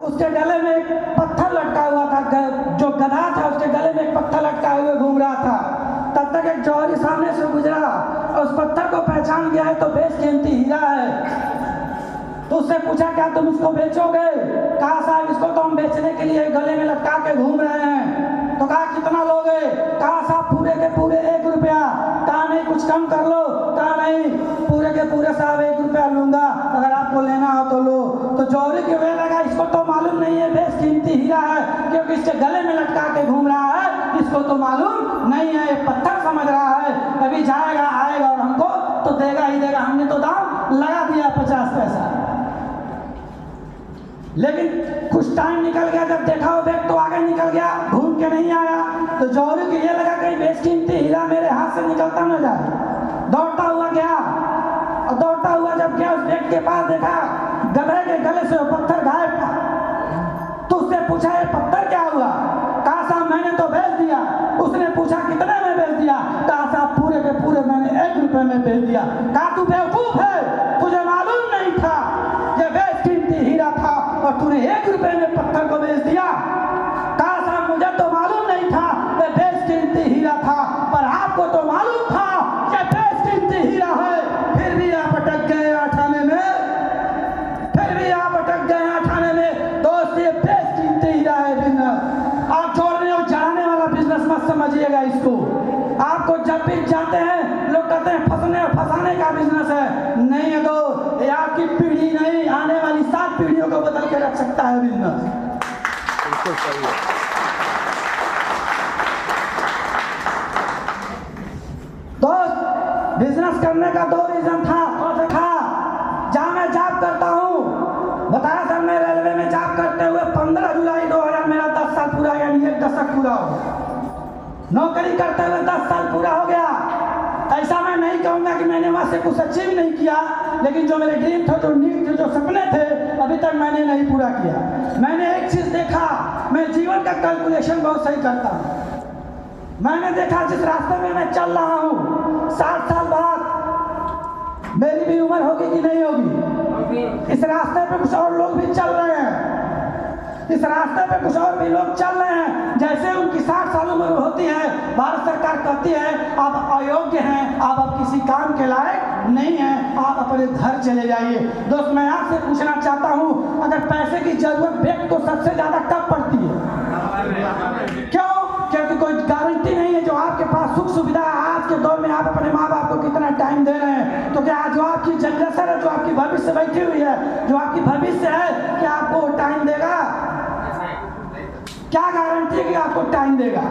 उसके गले में एक पत्थर लटका हुआ था, जो गधा था उसके गले में एक पत्थर लटका हुए घूम रहा था। तब तक एक जौहरी सामने से गुजरा और उस पत्थर को पहचान गया है तो बेशकीमती हीरा है। तो उससे पूछा क्या तुम इसको बेचोगे? कहा साहब इसको तो हम बेचने के लिए गले में लटका के घूम रहे हैं। तो कहा कितना लोगे? कहा साहब पूरे के पूरे 1 रुपया। कहा नहीं कुछ कम कर लो। कहा नहीं पूरे के पूरे साहब 1 रुपया लूंगा, अगर आपको लेना हो तो लो। तो जौहरी के वे लगा इसको तो मालूम नहीं है बेशकीमती हीरा है, क्योंकि इसके गले में लटका के घूम रहा है, इसको तो मालूम नहीं है, पत्थर समझ रहा है। अभी जाएगा आएगा और हमको तो देगा ही देगा, हमने तो दाम लगा दिया 50 पैसा। लेकिन कुछ टाइम निकल गया, जब देखा वो बैग तो आगे निकल गया, घूम के नहीं आया। तो जौहरी को ये लगा कहीं बेशकीमती हीरा मेरे हाथ से निकलता न जाए। दौड़ता हुआ गया और दौड़ता हुआ जब गया उस बैग के पास देखा गधे के गले से वो पत्थर गायब था। तो उससे पूछा ये पत्थर क्या हुआ? कहा साहब मैंने तो बेच दिया। उसने पूछा कितने में बेच दिया? कहा साहब पूरे के पूरे मैंने 1 रुपए में बेच दिया। कहा तू बेवकूफ है, तुझे मालूम नहीं था ये बेशकीमती हीरा था और तूने 1 रुपए में पत्थर को बेच दिया। कहा साहब मुझे तो मालूम नहीं था ये बेशकीमती हीरा था, पर आपको तो मालूम था ये बेशकीमती हीरा है, फिर भी आप अटक गए आठाने में, फिर भी आप अटक गए आठाने में। दोस्त ये बेशकीमती हीरा है बिजनेस, आप जोड़ने और जड़ाने वाला बिजनेस मत समझिएगा इसको। आपको जब भी जाते हैं लोग कहते हैं फंसने और फंसाने का बिजनेस है, नहीं है दोस्त, ये आपकी पीढ़ी नहीं आने वाली 7 पीढ़ियों को बदल के रख सकता है बिजनेस। बिल्कुल सही है। दोस्त बिजनेस करने का 2 रीजन था। जहाँ मैं जॉब करता हूँ, बताया सर मैं रेलवे में जॉब करते हुए 15 जुलाई 2000 मेरा 10 साल पूरा, यानी 1 दशक पूरा हो गया। नौकरी करते हुए 10 साल पूरा हो गया। ऐसा मैं नहीं कहूँगा कि मैंने वहाँ से कुछ अचीव नहीं किया, लेकिन जो मेरे ड्रीम थे, जो नीड थे, जो सपने थे, अभी तक मैंने नहीं पूरा किया। मैंने एक चीज़ देखा, मैं जीवन का कैलकुलेशन बहुत सही करता हूँ। मैंने देखा जिस रास्ते में मैं चल रहा हूँ 60 साल बाद मेरी भी उम्र होगी कि नहीं होगी। इस रास्ते पे कुछ और लोग भी चल रहे हैं, इस रास्ते पे कुछ और भी लोग चल रहे हैं। जैसे उनकी 60 साल उम्र होती है, भारत सरकार कहती है आप अयोग्य हैं, आप अब किसी काम के लायक नहीं हैं, आप अपने घर चले जाइए। दोस्त मैं आपसे पूछना चाहता हूँ, अगर पैसे की जरूरत व्यक्ति को सबसे ज्यादा कब पड़ती है? क्यों? क्योंकि कोई गारंटी नहीं है जो आपके पास सुख सुविधा है। आज के दौर में आप अपने माँ बाप को कितना टाइम दे रहे हैं, तो क्या जो आपकी जनरेशन है, जो आपकी भविष्य बैठी हुई है, जो आपकी भविष्य है, क्या आपको टाइम देगा? क्या गारंटी है कि आपको टाइम देगा?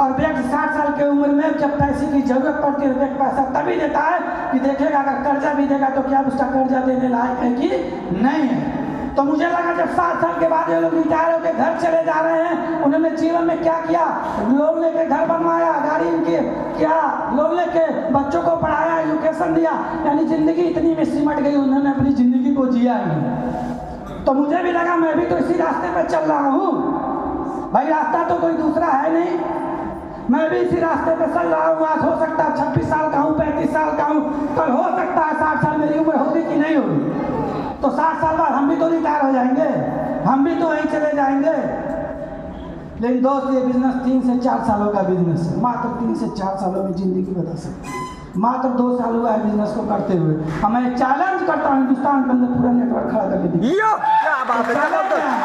और व्यक्ति 60 साल की उम्र में जब पैसे की जरूरत पड़ती है, व्यक्ति पैसा तभी देता है कि देखेगा अगर कर्जा भी देगा तो क्या उसका कर्जा देने लायक है कि नहीं है। तो मुझे लगा जब 60 साल के बाद ये लोग रिटायर होकर घर चले जा रहे हैं, उन्होंने जीवन में क्या किया? लोन लेके घर बनवाया, गाड़ी इनकी क्या, लोन लेके बच्चों को पढ़ाया, एजुकेशन दिया, यानी जिंदगी इतनी में सिमट गई, उन्होंने अपनी जिंदगी को जिया नहीं। तो मुझे भी लगा मैं भी तो इसी रास्ते पर चल रहा हूँ भाई, रास्ता तो कोई दूसरा है नहीं, मैं भी इसी रास्ते पे चल रहा हूँ। आज हो सकता है 26 साल का हूँ, 35 साल का हूँ, कल हो सकता है 60 साल मेरी उम्र होगी कि नहीं होगी। तो 60 साल बाद हम भी तो रिटायर हो जाएंगे, हम भी तो वहीं चले जाएंगे। लेकिन दोस्त ये बिजनेस 3 से 4 सालों का बिजनेस है, मात्र 3 से 4 सालों में जिंदगी बदल सकती है। मात्र 2 साल हुआ है बिजनेस को करते हुए। मैं चैलेंज करता हूँ हिंदुस्तान के अंदर पूरा नेटवर्क खड़ा करके क्या बात है।